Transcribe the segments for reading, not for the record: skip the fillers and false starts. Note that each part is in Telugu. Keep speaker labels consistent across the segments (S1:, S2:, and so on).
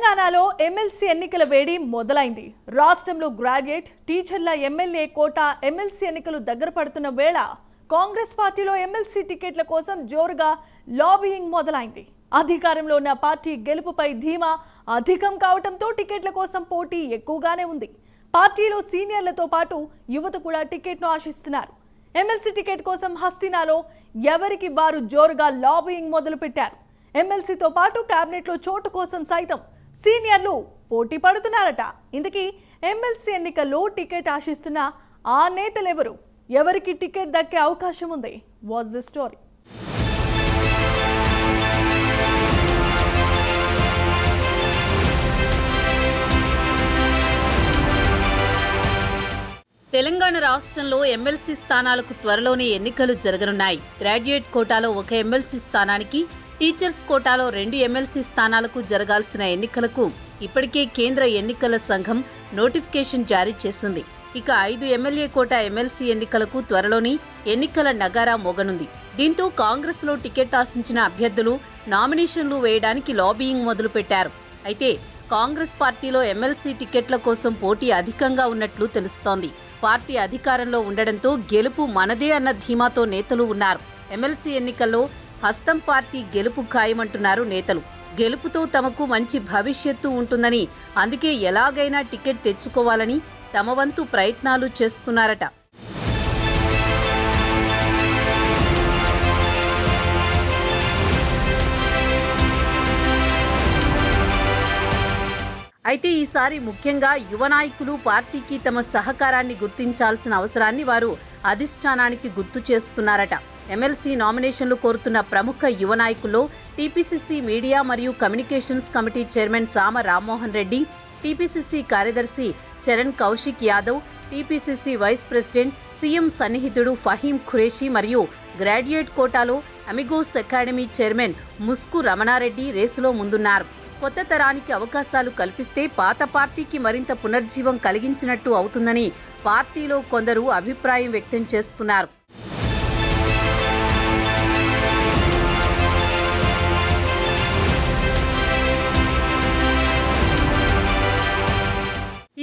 S1: తెలంగాణలో ఎమ్మెల్సీ ఎన్నికల వేడి మొదలైంది. రాష్ట్రంలో గ్రాడ్యుయేట్ టీచర్ల ఎమ్మెల్యే కోటా ఎమ్మెల్సీ ఎన్నికలు దగ్గర పడుతున్న వేళ కాంగ్రెస్ పార్టీలో ఎమ్మెల్సీ టికెట్ల కోసం జోరుగా లాబియింగ్ మొదలైంది. అధికారంలో ఉన్న పార్టీ గెలుపుపై ధీమా అధికం కావడంతో టికెట్ల కోసం పోటీ ఎక్కువగానే ఉంది. పార్టీలో సీనియర్లతో పాటు యువత కూడా టికెట్ను ఆశిస్తున్నారు. ఎమ్మెల్సీ టికెట్ కోసం హస్తినాలో ఎవరికి వారు జోరుగా లాబియింగ్ మొదలుపెట్టారు. ఎమ్మెల్సీతో పాటు కేబినెట్లో చోటు కోసం సైతం సీనియర్లు పోటీ పడుతున్నారట. ఇందుకీ ఎమ్మెల్సీ ఎన్నికల్లో టికెట్ ఆశిస్తున్న ఆ నేతలెవరు? ఎవరికి టికెట్ దక్కే అవకాశం ఉంది? What's the story?
S2: తెలంగాణ రాష్ట్రంలో ఎమ్మెల్సీ స్థానాలకు త్వరలోనే ఎన్నికలు జరగనున్నాయి. గ్రాడ్యుయేట్ కోటాలో ఒక ఎమ్మెల్సీ స్థానానికి, టీచర్స్ కోటాలో 2 ఎమ్మెల్సీ స్థానాలకు జరగాల్సిన ఎన్నికలకు ఇప్పటికే కేంద్ర ఎన్నికల సంఘం నోటిఫికేషన్ జారీ చేసింది. ఇక 5 ఎమ్మెల్యే కోటా ఎమ్మెల్సీ ఎన్నికలకు త్వరలోనే ఎన్నికల నగారా మోగనుంది. దీంతో కాంగ్రెస్లో టికెట్ ఆశించిన అభ్యర్థులు నామినేషన్లు వేయడానికి లాబియింగ్ మొదలుపెట్టారు. అయితే కాంగ్రెస్ పార్టీలో ఎమ్మెల్సీ టికెట్ల కోసం పోటీ అధికంగా ఉన్నట్లు తెలుస్తోంది. పార్టీ అధికారంలో ఉండడంతో గెలుపు మనదే అన్న ధీమాతో నేతలు ఉన్నారు. ఎమ్మెల్సీ ఎన్నికల్లో హస్తం పార్టీ గెలుపు ఖాయమంటున్నారు నేతలు. గెలుపుతో తమకు మంచి భవిష్యత్తు ఉంటుందని, అందుకే ఎలాగైనా టికెట్ తెచ్చుకోవాలని తమ వంతు ప్రయత్నాలు చేస్తున్నారట. అయితే ఈసారి ముఖ్యంగా యువ నాయకులు పార్టీకి తమ సహకారాన్ని గుర్తించాల్సిన అవసరాన్ని వారు అధిష్టానానికి గుర్తు చేస్తున్నారట. ఎమ్మెల్సీ నామినేషన్లు కోరుతున్న ప్రముఖ యువ నాయకుల్లో టీపీసీసీ మీడియా మరియు communications committee chairman Sama Rammohan Reddy, TPCC కార్యదర్శి Charan Kaushik Yadav, TPCC vice president CM సన్నిహితుడు ఫహీం ఖురేషీ మరియు గ్రాడ్యుయేట్ కోటాలో Amigos academy chairman Musku Ramana Reddy రేసులో ముందున్నారు. కొత్త తరానికి అవకాశాలు కల్పిస్తే పాత పార్టీకి మరింత పునర్జీవం కలిగించినట్టు అవుతుందని పార్టీలో కొందరు అభిప్రాయం వ్యక్తం చేస్తున్నారు.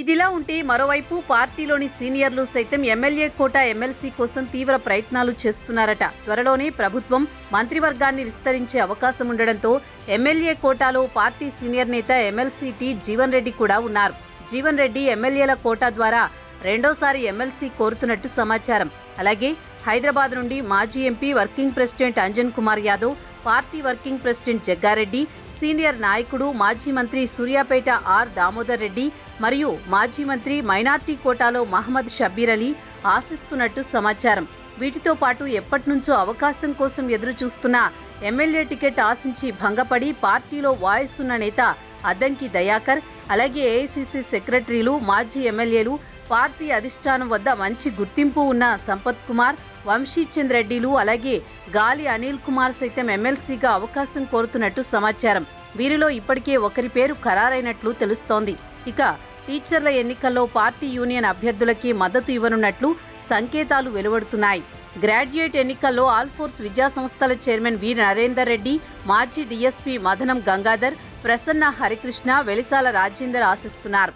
S2: ఇదిలా ఉంటే మరోవైపు పార్టీలోని సీనియర్లు సైతం ఎమ్మెల్యే కోటా ఎమ్మెల్సీ కోసం తీవ్ర ప్రయత్నాలు చేస్తున్నారట. త్వరలోనే ప్రభుత్వం మంత్రివర్గాన్ని విస్తరించే అవకాశం ఉండడంతో ఎమ్మెల్యే కోటాలో పార్టీ సీనియర్ నేత ఎమ్మెల్సీ టి జీవన్ రెడ్డి కూడా ఉన్నారు. జీవన్ రెడ్డి ఎమ్మెల్యేల కోటా ద్వారా రెండోసారి ఎమ్మెల్సీ కోరుతున్నట్టు సమాచారం. అలాగే హైదరాబాద్ నుండి మాజీ MP working president Anjan Kumar Yadav, party working president Jagga Reddy, senior నాయకుడు మాజీ మంత్రి సూర్యాపేట ఆర్ దామోదర్ రెడ్డి మరియు మాజీ మంత్రి మైనార్టీ కోటాలో మహమ్మద్ షబ్బీర్ అలీ ఆశిస్తున్నట్టు సమాచారం. వీటితో పాటు ఎప్పటినుంచో అవకాశం కోసం ఎదురు చూస్తున్న ఎమ్మెల్యే టికెట్ ఆశించి భంగపడి పార్టీలో వాయిస్ ఉన్న నేత అద్దంకి దయాకర్, అలాగే ఏఐసీసీ సెక్రటరీలు, మాజీ ఎమ్మెల్యేలు, పార్టీ అధిష్టానం వద్ద మంచి గుర్తింపు ఉన్న సంపత్ కుమార్, వంశీచంద్ రెడ్డిలు, అలాగే గాలి అనిల్ కుమార్ సైతం ఎమ్మెల్సీగా అవకాశం కోరుతున్నట్టు సమాచారం. వీరిలో ఇప్పటికే ఒకరి పేరు ఖరారైనట్లు తెలుస్తోంది. ఇక టీచర్ల ఎన్నికల్లో పార్టీ యూనియన్ అభ్యర్థులకి మద్దతు ఇవ్వనున్నట్లు సంకేతాలు వెలువడుతున్నాయి. గ్రాడ్యుయేట్ ఎన్నికల్లో ఆల్ఫోర్స్ విద్యాసంస్థల చైర్మన్ వి నరేందర్ రెడ్డి, మాజీ డీఎస్పీ మదనం గంగాధర్, ప్రసన్న హరికృష్ణ, వెలిసాల రాజేందర్ ఆశిస్తున్నారు.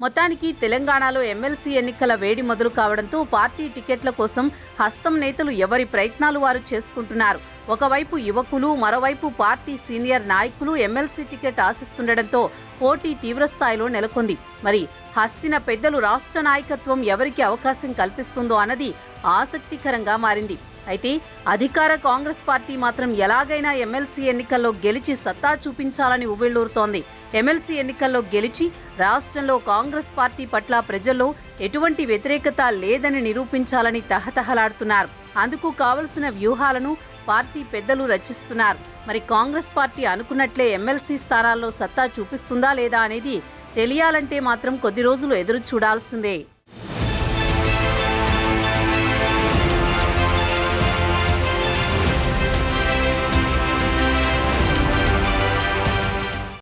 S2: మొత్తానికి తెలంగాణలో ఎమ్మెల్సీ ఎన్నికల వేడి మొదలు కావడంతో పార్టీ టికెట్ల కోసం హస్తం నేతలు ఎవరి ప్రయత్నాలు వారు చేసుకుంటున్నారు. ఒకవైపు యువకులు, మరోవైపు పార్టీ సీనియర్ నాయకులు ఎమ్మెల్సీ టికెట్ ఆశిస్తుండటంతో పోటీ తీవ్రస్థాయిలో నెలకొంది. మరి హస్తిన పెద్దలు రాష్ట్ర నాయకత్వం ఎవరికి అవకాశం కల్పిస్తుందో అన్నది ఆసక్తికరంగా మారింది. అయితే అధికార కాంగ్రెస్ పార్టీ మాత్రం ఎలాగైనా ఎమ్మెల్సీ ఎన్నికల్లో గెలిచి సత్తా చూపించాలని ఉవ్విళ్లూరుతోంది. ఎమ్మెల్సీ ఎన్నికల్లో గెలిచి రాష్ట్రంలో కాంగ్రెస్ పార్టీ పట్ల ప్రజల్లో ఎటువంటి వ్యతిరేకత లేదని నిరూపించాలని తహతహలాడుతున్నారు. అందుకు కావలసిన వ్యూహాలను పార్టీ పెద్దలు రచిస్తున్నారు. మరి కాంగ్రెస్ పార్టీ అనుకున్నట్లే ఎమ్మెల్సీ స్థానాల్లో సత్తా చూపిస్తుందా లేదా అనేది తెలియాలంటే మాత్రం కొద్ది రోజులు ఎదురు చూడాల్సిందే.